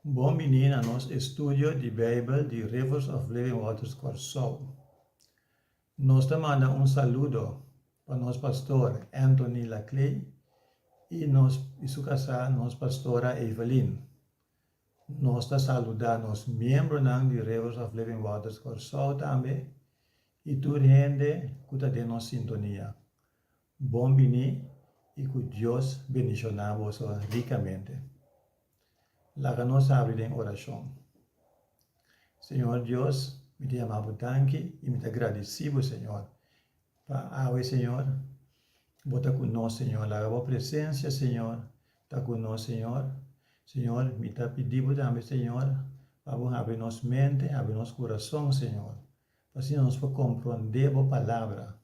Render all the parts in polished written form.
Bom menino, nosso estúdio de Bible de Rivers of Living Waters Corsol. Nós te manda saludo para nosso pastor Anthony Laclay e sua casa, nossa pastora Evelyn. Nós te saludar nos membros de Rivers of Living Waters Corsol também e toda gente que está de nossa sintonia. Bom menino e que Deus bendicionar vos ricamente. La que nos abre en oración. Señor Dios, me te amamos tanque y me te agradecemos, Señor. Para hoy, Señor, bota con nosotros, Señor. La presencia, Señor, está con nosotros, Señor. Señor, me te pedimos también, Señor, para abrir nuestra mente, abrir nuestro corazón, Señor. Para que nos podamos comprender la palabra.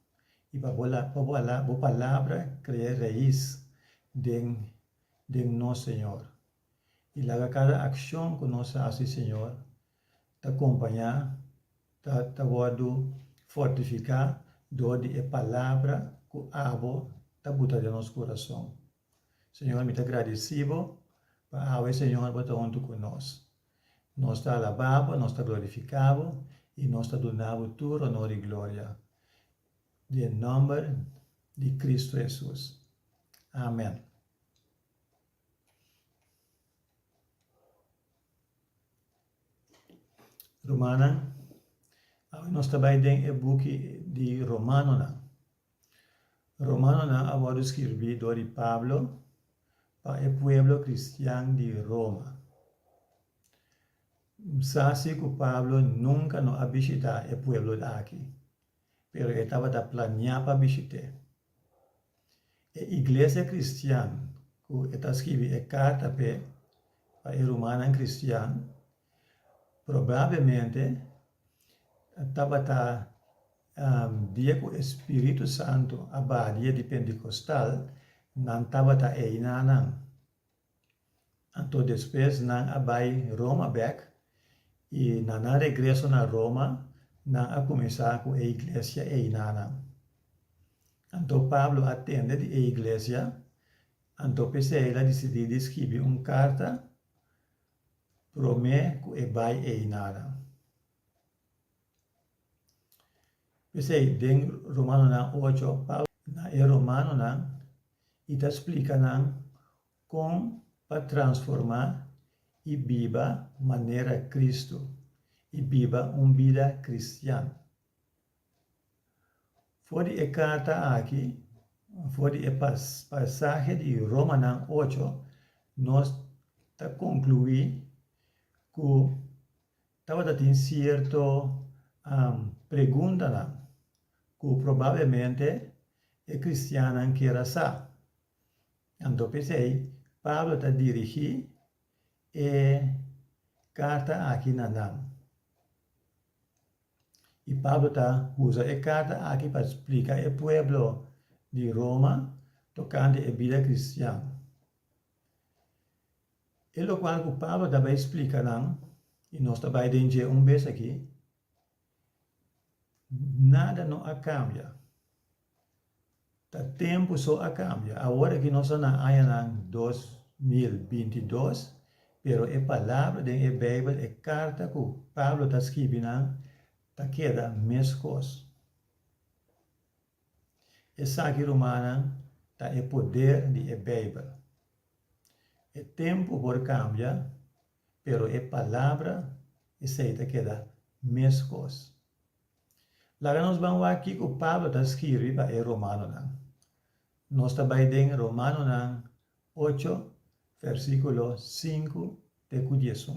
Y para que la palabra cree raíz de nosotros, Señor. E lá cada ação que nós fazemos, Senhor, te acompanhar, te guardo, fortificar, de a palavra que abo, te botar de nosso coração. Senhor, me te agradecido, para hoje, Senhor, botar junto conosco. Nós te alabamos, nós te glorificamos, e nós te donamos tudo honor e glória. Em nome de Cristo Jesus. Amém. Romana, nós trabalhamos no book de Romano. Romano agora escrito de Pablo para o povo cristiano de Roma. Sabe que Pablo nunca não ha visitado o povo aqui, mas ele estava planeando para visitar. A igreja cristiana, que está escrevendo a carta para o romano cristiano, provavelmente estava dia que o Espírito Santo, a dia de Pentecostal, não estava aí não. Então depois não abai Roma back e não regresso na Roma, não a começar com a igreja aí não. Então Pablo atende a igreja, então ele decidiu escrever uma carta prome que vai aí nada. Pensei, em Romano 8, Paulo na Romano e te explica como para transformar e viva maneira Cristo e viva vida cristã. Fora a carta aqui, fora a passagem de Romano 8, nós te concluímos que estava tendo certo pergunta que provavelmente é cristiana que era essa. Então pensei, Pablo está dirigindo a carta aqui na NAM. E Pablo está usando a carta aqui para explicar ao povo de Roma tocante a vida cristã. E o qual que Pablo também explica, e nós também temos vez aqui, nada não cambia. O tempo só cambia. Agora que nós estamos em 2022, pero a palavra da Bíblia, a carta que Pablo está escrevendo, está queda mesma coisa. Essa aqui romana está o poder da Bíblia. O tempo pode cambiar, pero a palavra está queda mesma coisa. Lá nós vamos aqui que o Pablo está escrevendo para o Romano. Nós trabalhamos em Romano 8, versículo 5 te 10.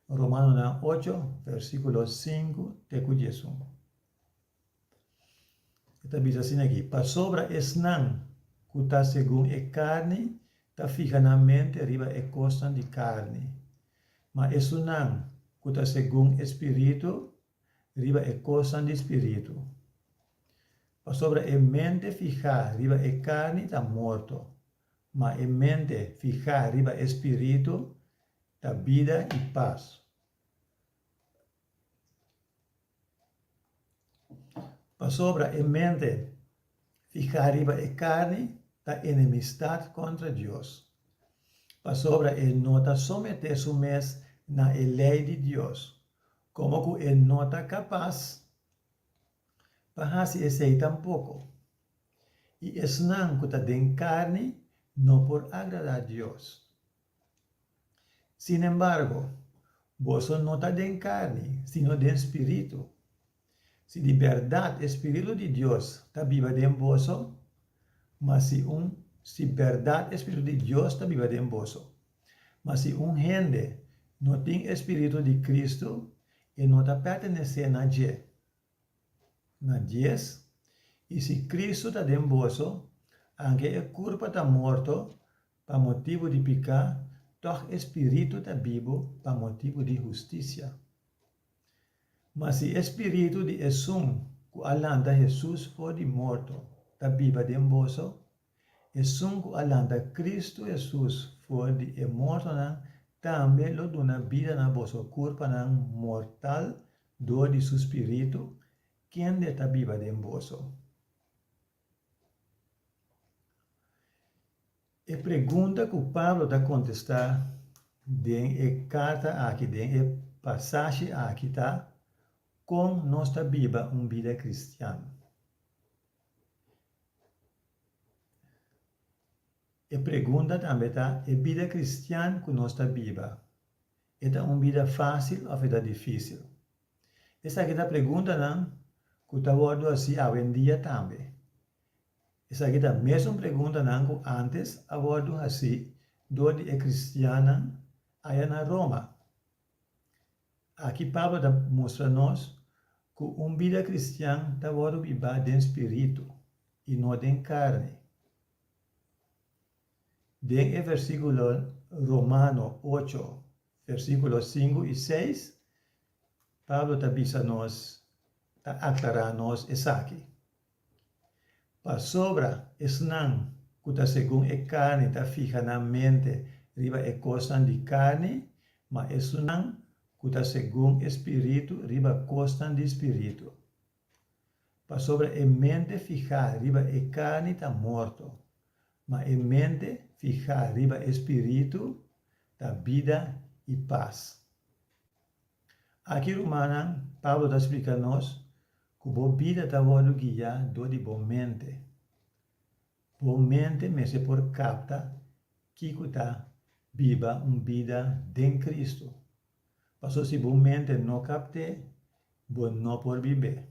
Romano 8, versículo 5 te 10. Está diz assim aqui, para sobra esnan, que está segundo a carne, está fija na mente riba a costa de carne. Mas isso não, que está segundo o Espírito, riba a costa de Espírito. Para sobra a mente fija riba a carne está morto. Mas a mente fija riba a Espírito está vida e paz. Para sobra a mente fija riba a carne está enemistade contra Deus. para sobra ele nota someter su mes na lei de Deus, como que ele nota capaz para se esse tampoco. E esnan que den carne, no por agradar a Dios. Sin embargo, vos no den carne, sino den espíritu. Si de verdad espíritu de Dios está viva en vos, mas si verdad espíritu de Dios está viva en vos, mas si un gente no tiene espíritu de Cristo, e no está pertenece a nadie. Y si Cristo está en vos, aunque el cuerpo está muerto, para motivo de pecar, toch espíritu está vivo para motivo de justicia. Mas si espíritu de Jesús, que alanta Jesús por de muerto, está viva de vos, Jesús que alanta Cristo Jesús por de muerto, también lo dona vida na vosso cuerpo mortal, do de su espíritu, quien está viva de vos. E pergunta que Pablo está contestar em carta aqui, em passagem aqui, tá? Como nós está viva uma vida cristã. E pergunta também, tá? É vida cristã que nós está viva. É uma vida fácil ou é difícil? Essa aqui é a pergunta, não? Que está vendo assim, hoje em dia também. Essa aqui é a mesma pergunta que antes abordo assim, onde é cristiana, aí na Roma. Aqui Pablo está mostrando-nos que uma vida cristã está viva de espírito e não de carne. Den versículo Romano 8, versículos 5 e 6, Pablo está avisando-nos, está aclarando-nos isso aqui. Para sobra, esnan, que está segundo a carne, está fija na mente, riba é costa de carne, mas esnan, que está segundo espírito, riba costa de espírito. Para sobra, a mente fija, riba é carne, está morto, mas a mente fija, riba espírito, está vida e paz. Aqui, Romana, Pablo está explicando-nos que a vida está sendo guiada do boa mente. Boa mente me se por capta que está viva uma vida em Cristo. Mas se boa mente não capte, bom não por viver.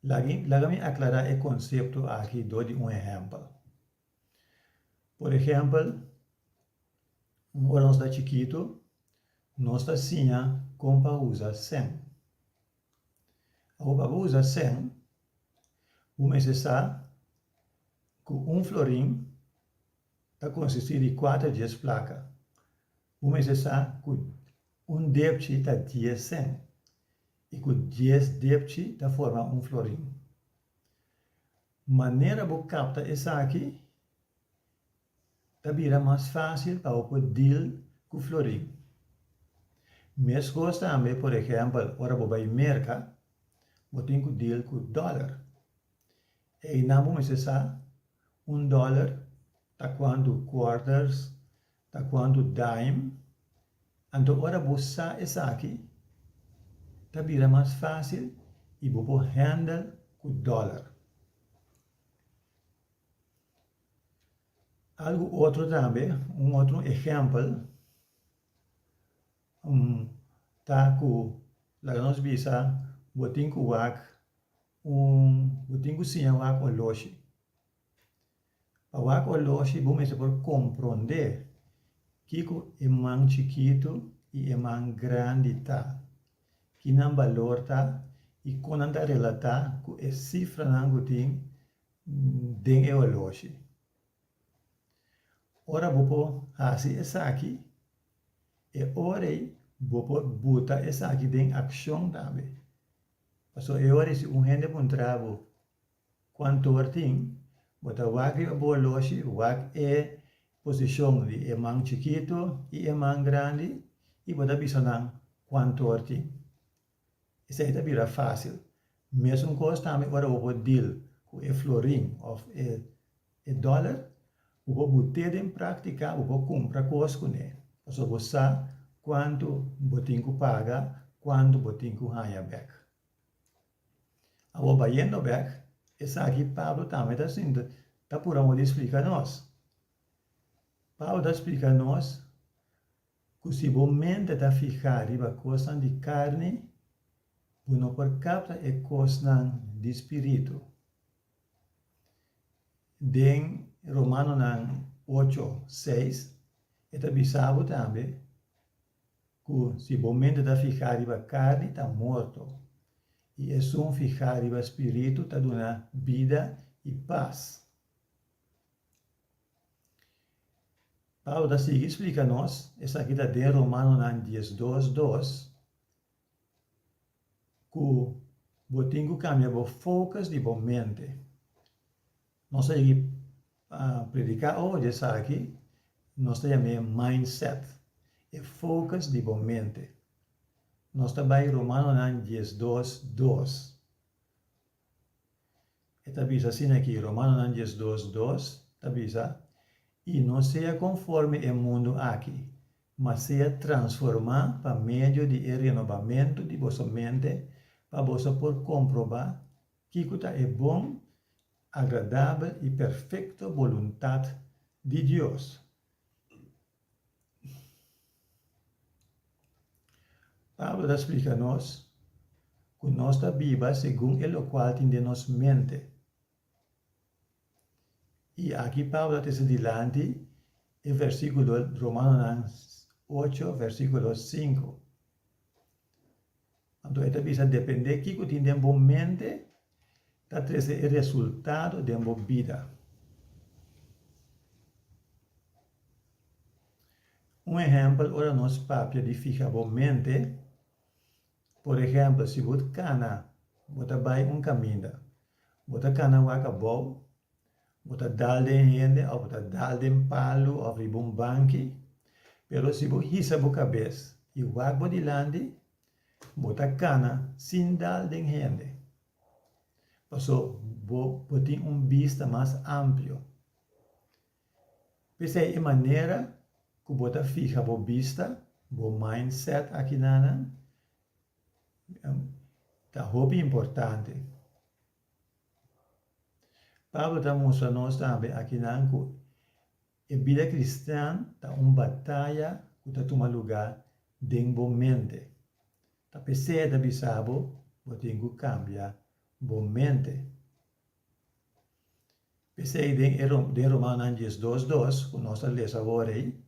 Lágame aclarar o conceito aqui de um exemplo. Por exemplo, quando nós está chiquito, nós está assim, como para usar 100. Para usar 100, você sabe que florim está consistido de 4 10 placas. Você sabe que débito está 10 100 e que 10 débito está forma florim. Maneira de captar isso aqui está vira mais fácil para o deal com florim. Mesma coisa também, por exemplo, ora vai mercado, você tem que deal com dólar. E não você sabe, $1 está quanto quarters, está quanto dime. Então, ora você isso aqui, está vira mais fácil e você handle com dólar. Algo outro também, outro exemplo, tá com lá nós visa, você tem que usar você tem que sim usar o loja. Para o loja, você pode compreender que é mais chiquito e é mais grande tá, que não valor tá e quando está relatar com a cifra não tem dentro do loja. Ora, você fazer isso aqui, e ora, você botar isso aqui em ação também. Porque agora, se gente por trabalho, quanto tem, você vai a boa loja, vai a posição de é mais chiquito e é mais grande, e você precisa quanto tem. Isso aí vira fácil. Mesmo coisa também, agora você deal com o florim ou o dólar, Ubo botar em prática, ubo compra coisas com ele. Então, você sabe quanto botinho paga, quanto botinho ganha back. Agora, indo back, essa aqui Pablo também está assim, está por onde explica nós. Pablo está explicando nós que se você mente está ficar em coisa de carne, você não pode captar a coisa de espírito. Den Romano 8:6, está bisabo também que se você mente está ficar em carne, está morto. E é só ficar em espírito, está dando vida e paz. Paulo da sigue explica-nos, essa aqui está de Romano 10:2, que você tem que cambiar o foco de sua mente. Nós temos que predicar hoje, essa aqui, nós chamamos mindset, é foco de sua mente. Nós estamos em Romano 10:2. Está visa assim aqui, Romano 10:2, está visa. E não seja conforme o mundo aqui, mas seja transformar para meio de renovamento de vossa mente, para você poder comprovar que é bom, agradável e perfeita vontade de Deus. Pablo explica-nos que nós está viva segundo o qual tem de nos mente. E aqui Pablo diz adiante, el versículo Romanos 8, versículo 5. Então, esta bisa depende de que tem em mente, está trazendo o resultado de uma vida. Exemplo, ora nós papia de ficar a mente, por exemplo, se você cana, você vai caminho, você cana vai bom, você dá gente, ou você dá palo, ou um banco, pero se você hisa a cabeça e vai para dilante, você cana sem dar gente. Então, você tem vista mais amplo. Essa é a maneira que você fica a vista, o mindset aqui na está muito importante. Pablo está mostrando também aqui na que a vida cristã está uma batalha que está tomando lugar dentro da mente. Está precisa de saber, você tem que cambiar a mente. Pensei em Romanos 10:2, que nós lemos agora aí,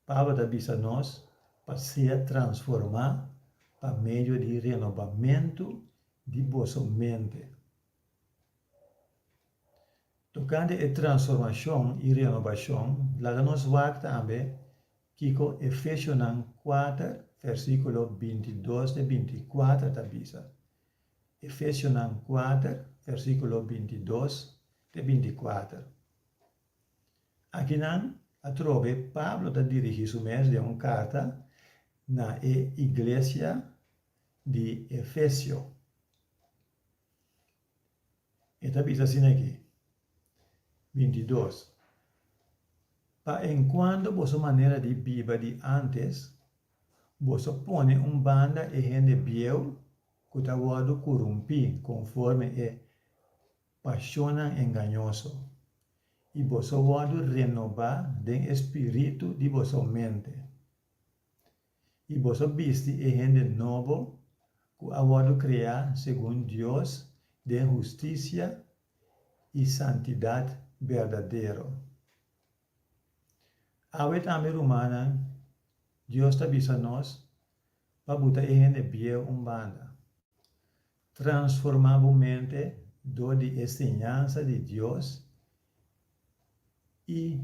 Pablo está dizendo nós para ser transformar para meio de renovamento de vossa mente. Tocante a transformação e renovação, lá nós vamos também que com Efésios 4, versículo 22 e 24 está dizendo. Efésios 4, versículo 22 e 24. Aqui a trove Pablo está dirigindo mesmo de uma carta na igreja de Efésio. E está dizendo assim aqui. 22. Para enquanto vossa maneira de viver de antes, você põe banda e gente biel que está guardo corrompi conforme é paixão enganoso. E você guardo renovar den espírito de vossa mente. E você viste e gente novo que guardo criar segundo Deus de justiça e santidade verdadeiro. A também romana, Deus está avisando nós para botar em biel banda. Transformar a mente do de ensinança de Deus e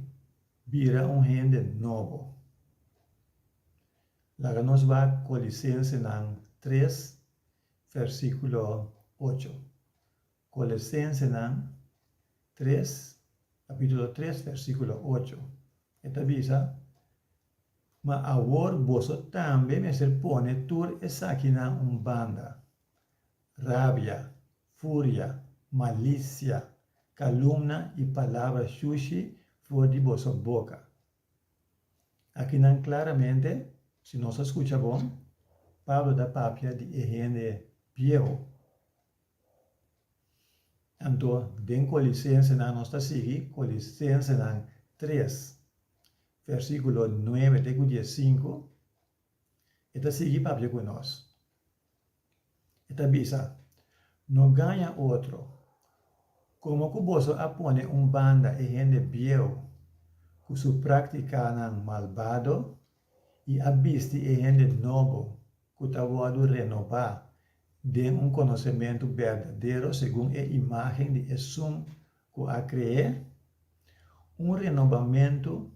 vira gente novo. Lá nós vai Colossenses 3, versículo 8. Colossenses 3, capítulo 3, versículo 8. Esta visa, mas agora você também me serpone tur essa aqui na banda. Rabia, fúria, malícia, calúnia e palavras sushi fuera de vossa boca. Aqui não claramente, se nós escuta bom, Pablo da papia de gente viejo. Então, em Colossenses, nós está seguindo, Colossenses 3, versículo 9 até 15, está seguindo papia com nós. Está bisa, não ganha outro. Como que você apone banda e gente viejo, que su prática malvado, e abiste e gente novo, que está voado renovar, de conhecimento verdadeiro, segundo a imagem de Jesus que a crié, renovamento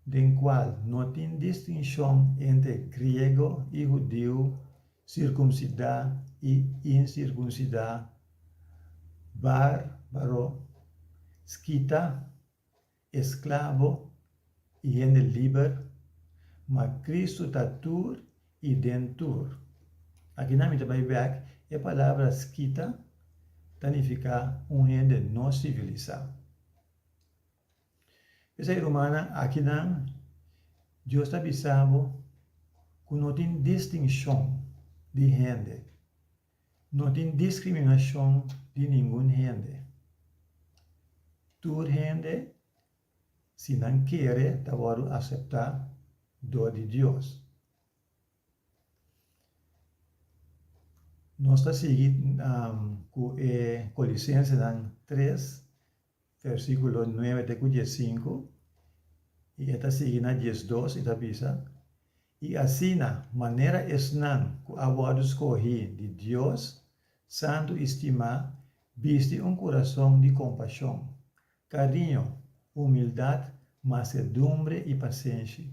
de qual não tem distinção entre grego e judeu, circuncidado e incircuncidado, bárbaro, esquita, esclavo e gente livre, mas Cristo está tur e dentro. Aqui na minha Bíblia, a palavra esquita significa gente não civilizado. Essa romana, aqui não, Deus está avisando que não tem distinção de gente, não tem discriminação de nenhuma gente. Toda gente, se não quer, está aceitar do de Deus. Nós estamos seguindo com Colossenses 3, versículo 9 até 15, e está seguindo a 12, e está dizendo, e assim, na maneira esnan que a escolhi de Deus, santo estima, viste coração de compaixão, carinho, humildade, mansedumbre e paciência.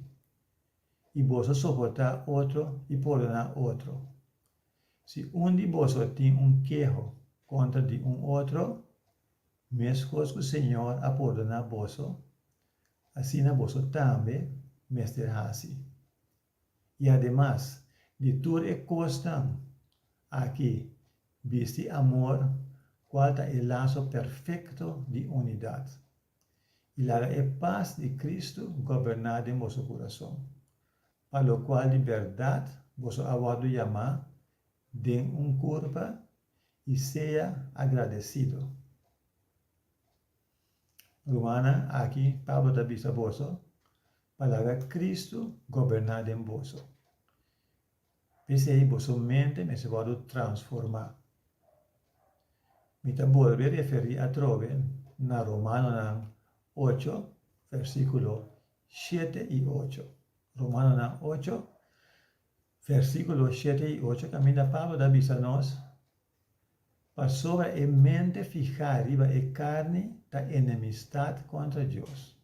E você soportar outro e perdonar outro. Se de você tem queijo contra de outro, mesmo que o Senhor a perdonar você, assim você também mesterá-se. E además, de tudo é constante, aqui, viste amor, qual é o laço perfeito de unidade. E lá é paz de Cristo governada em vosso coração, para o qual de verdade você avado chamar, de culpa e seja agradecido. Romana, aqui, Pablo da vista vosso, para Cristo governado em vosso. Esse aí, vosso mente me se pode transformar. Me volver a referir a trove na Romano 8, versículo 7 e 8. Romano 8, versículo 7 y 8, camina Pablo da vista nos, para sobre a mente fijar arriba a carne da enemistad contra Dios.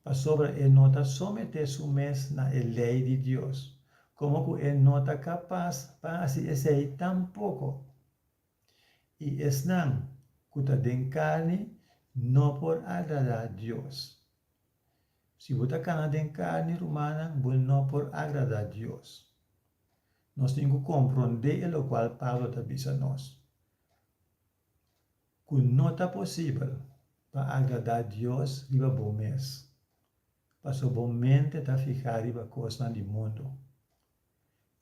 Para sobre a nota someter su mes na lei de Dios, como que a nota capaz para así ese tampoco. Y es nan, que den carne, no por agradar a Dios. Si você cana den carne romana, no por agradar a Dios. Nós temos que compreender o qual Pablo está dizendo a nós. Que não está possível para agradar a Deus riba bom mês. Para sua boa mente está ficar riba coisa do mundo.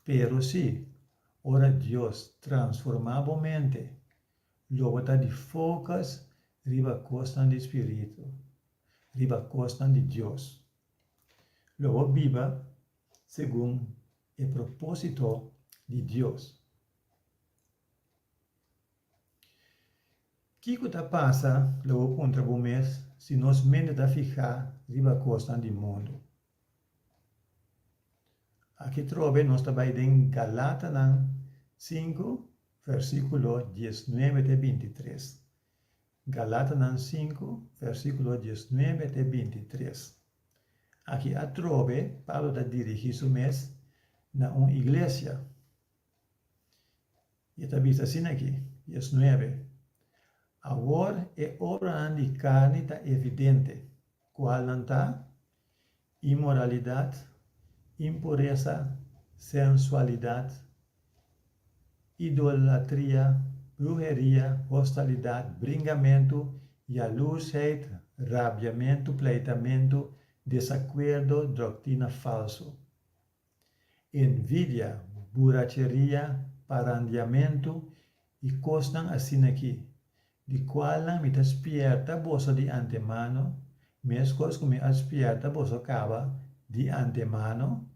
Pero se, ora Deus transformar a mente, logo está de focus riba coisa do Espírito, riba coisa de Deus. Logo viva segundo o propósito de Deus. O que está passa logo contra o mês se nós mente está ficar riba costa do mundo? Aqui trove nós trabalhamos em Galata 5, versículo 19 até 23. Galata 5, versículo 19 até 23. Aqui a trove, Paulo está dirigindo o mês na uma igreja. E está visto assim aqui, 19. Agora é obra de carne está evidente. Qual não está? Imoralidade, impureza, sensualidade, idolatria, brujeria, hostilidade, bringamento, jalousheid, rabiamento, pleitamento, desacuerdo, doctrina falso, envidia, borracheria, parandiamento e cosas assim aqui, de qual me despierta bolsa de antemano, mescos que me despierta bolsa acaba de antemano,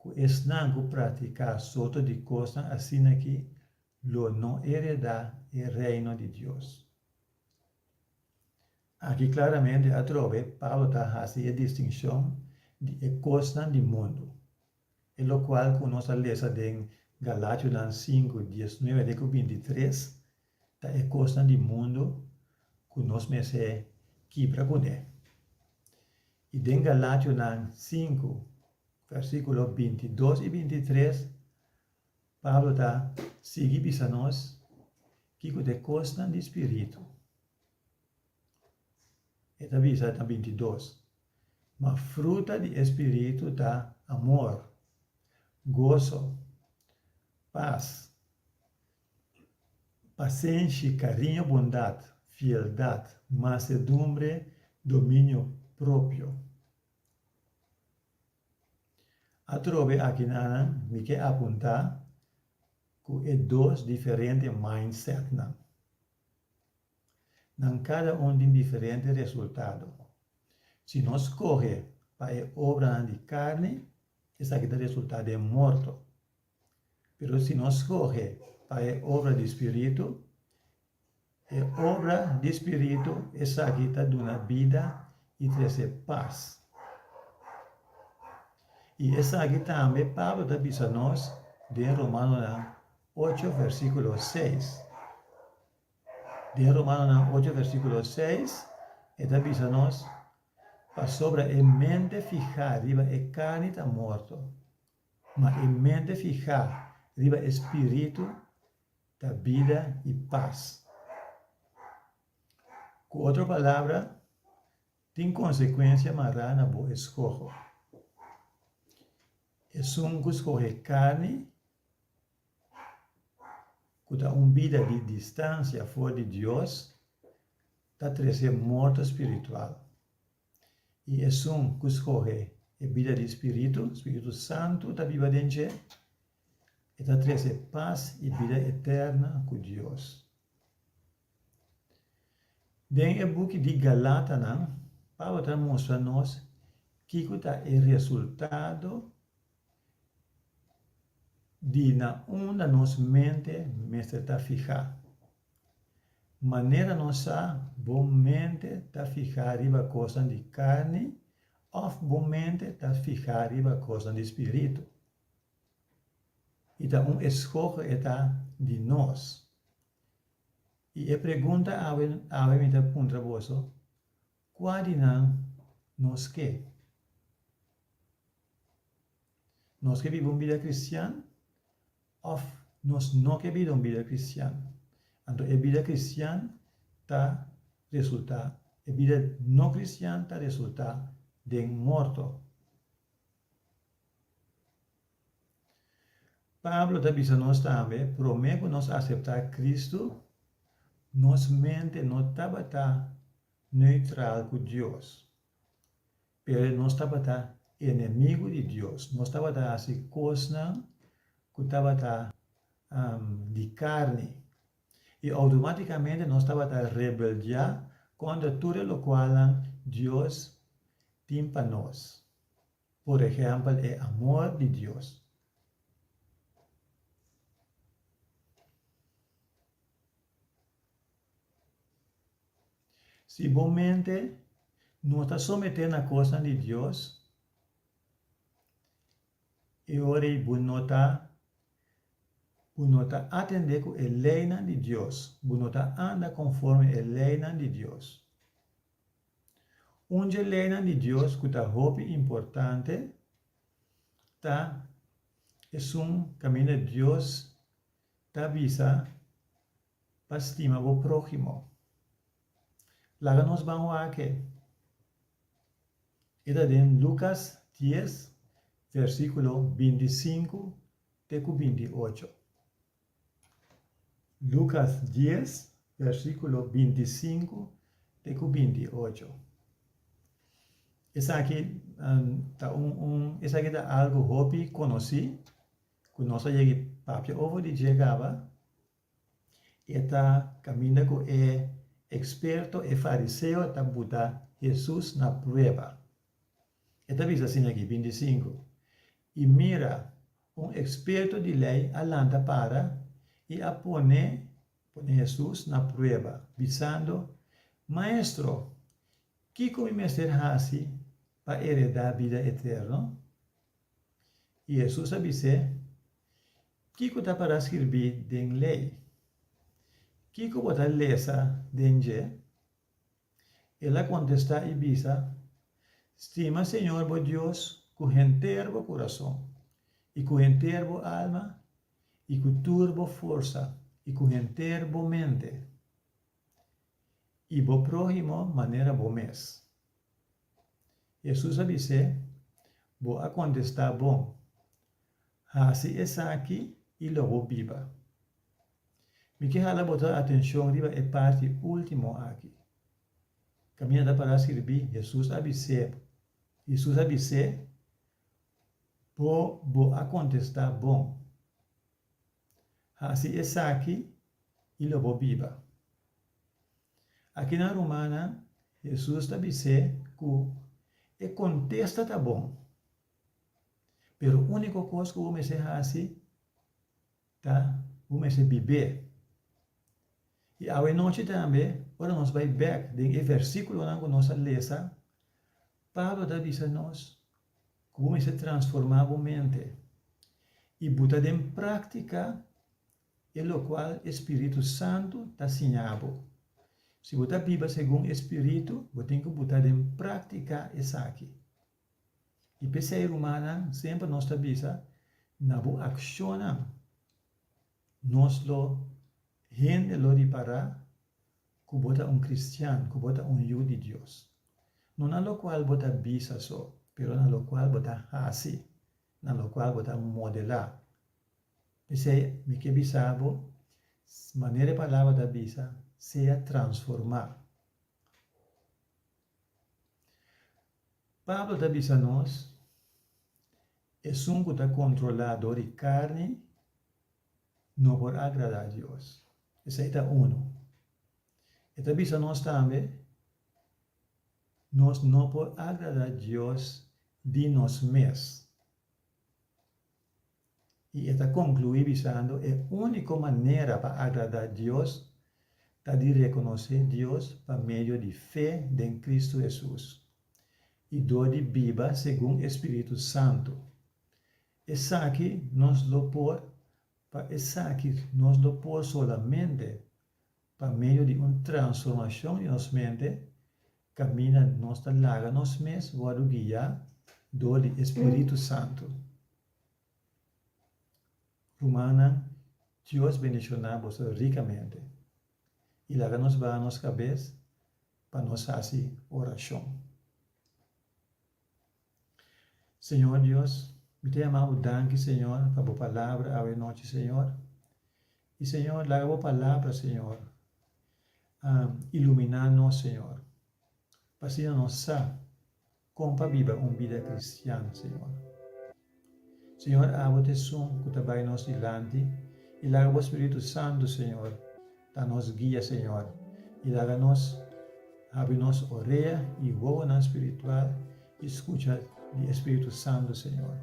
que estão a praticar soto de cosas assim aqui, lo não hereda o reino de Deus. Aqui claramente a trove, Paulo está fazendo a distinção de cosas do mundo, e lo qual que nós lemos em Galátios 5, 19 a 23, está a costa do mundo que nós me se quebra com ele. E em Galátios 5, versículos 22 e 23, Paulo está seguindo a nós que é costa do Espírito. E está vista em 22. Mas fruta do Espírito está amor, gozo, paz, paciência, carinho, bondade, fieldade, mansedumbre, domínio próprio. A trove aqui me quer apontar que é dois diferentes mindsets. Cada tem diferente resultado. Se nós corre para a obra de carne, essa aqui dá resultado de morto. Mas se nós corre para a obra de espírito, a obra de espírito, essa aqui está dando vida e traz paz. E essa aqui também, Pablo está dizendo nós, de Romanos 8, versículo 6. De Romanos 8, versículo 6, está dizendo nós, para sobre a mente fijar, riba a carne está morto, mas a mente fijar, riba o espírito da vida e paz. Com outra palavra, tem consequência maior na boa escolha. É que escolhe carne, que dá uma vida de distância fora de Deus, está trazendo morte espiritual. E é que escolhe a vida de Espírito Santo está viva dentro, e está trazendo paz e vida eterna com Deus. Dentro do book de Galátas, Paulo está mostrando-nos que é o resultado de na onda nossa mente está fijada. Maneira nossa boa mente está fijada em coisa de carne, ou boa mente está fijada em coisa de espírito. Então, escolha está de nós. E a pergunta a mim está para você, qual de nós quer? Nós queremos uma vida cristã? Ou nós não queremos uma vida cristã? Então, a vida cristã está resultado, a vida não cristã está resultado de morto. Pablo está dizendo nós também, promete nós aceitar Cristo, nossa mente não estava neutral com Deus. Mas nós estava inimigo de Deus. Nós estava assim, coisa que estava de carne. E automaticamente nós estava rebeldia contra tudo o qual Deus tem para nós. Por exemplo, o amor de Deus. Se realmente não está sometendo a coisa de Deus, e ora não está atender com a lei de Deus, não está anda conforme a lei de Deus. Uma lei de Deus que está muito importante, é caminho de Deus, está visa para estimar o próximo. Lá nós vamos aqui. Está em Lucas 10, versículo 25 até 28. Lucas 10, versículo 25 até 28. Esa aqui, esa aqui da algo hobby conheci, que nós cheguei papia ovo de chegava, eta caminha com experto e fariseu, eta buta Jesus na prueba. Eta visa assim aqui, 25. E mira, experto de lei alanta para e a pone Jesus na prueba, visando, Maestro, que come ser hasi para heredar a vida eterna? E Jesus disse, que está para escrever em lei? Que está lesa denje? Ela contesta e bisa, estima Senhor, bo Deus, com entero coração, e com entero alma, e com turbo força, e com entero mente, e bo prójimo maneira bo mes. Jesus disse, bo a contestar bom, assim essa aqui e logo viva. Me que hala botar atenção riba é parte último aqui. Caminhada para escrever, Jesus disse, bo a contestar bom. Assim essa aqui e logo viva. Aqui na Romana, Jesus disse que contesta tá bom. Pero a única coisa que vamos fazer assim, tá? Vamos beber. E a noite também, agora nós vai back, em versículo que nós lesa, Pablo está dizendo nós, que vamos transformar a mente. E botar em prática, o qual o Espírito Santo está ensinando. Se você vive segundo o Espírito, você tem que botar em prática isso aqui. E para ser humana, sempre nós está dizendo, não acciona, nós lo gente lo repara, que você cristiano, que você hijo de Deus. Não é lo qual você bisa só, pero na lo qual você hace, na lo qual você modela. Esse me que bisabo, maneira palavra da bisa, seja transformar. Pablo está dizendo nós, é um que está controlado de carne, não por agradar a Deus. Esse é um. Está dizendo nós também, nós não por agradar a Deus de nós mesmos. E está concluindo dizendo, a única maneira para agradar a Deus é de reconhecer Deus por meio de fé em Cristo Jesus. E do de viva segundo o Espírito Santo. Essa aqui nós lo por, solamente por meio de uma transformação de nossa mente, camina nossa laga nós mesmos, o guia do Espírito Santo. Romana, Deus bendicionamos ricamente. E laga nos va a nossa cabeça para nós fazer oração. Senhor Deus, me te amamos, danke, Senhor, por a palavra a noite, Senhor. E, Senhor, laga a palavra, Senhor, iluminar-nos, Senhor. Para assim nós saber como para viver uma vida cristiana, Senhor. Senhor, abre-te som que trabalha nos dilante e laga o Espírito Santo, Senhor, para nos guia, Senhor. E laga nos, abre nos orelha e voa na espiritual e escuta do Espírito Santo, Senhor.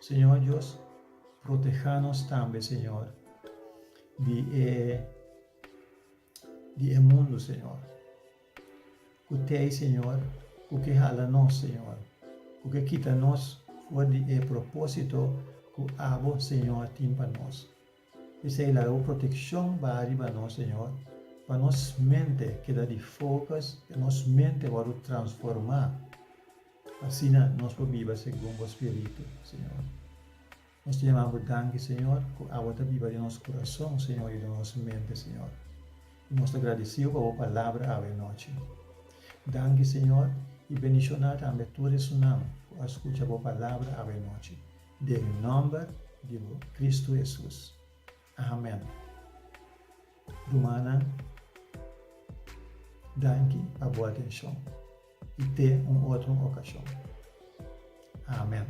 Senhor Deus, proteja-nos também, Senhor, de mundo, Senhor. Que tem, Senhor, o que jala nós, Senhor. O que quita nós fora de propósito que abo, Senhor, tem para nós. E sei lá, a proteção vai para nós, Senhor, para nossa mente queda de focus, que nossa mente vai transformar. Assim nós podemos viver segundo o Espírito, Senhor. Nós te chamamos danke, Senhor, que a volta viva de nosso coração, Senhor, e de nossa mente, Senhor. E nós te agradecemos por a palavra a noite. Danke, Senhor, e bendicionar também todo esse nome, por escutar a palavra a noite. Em nome de Cristo Jesus. Amém. Romana, danke a boa atenção. até uma outra ocasião. Amém.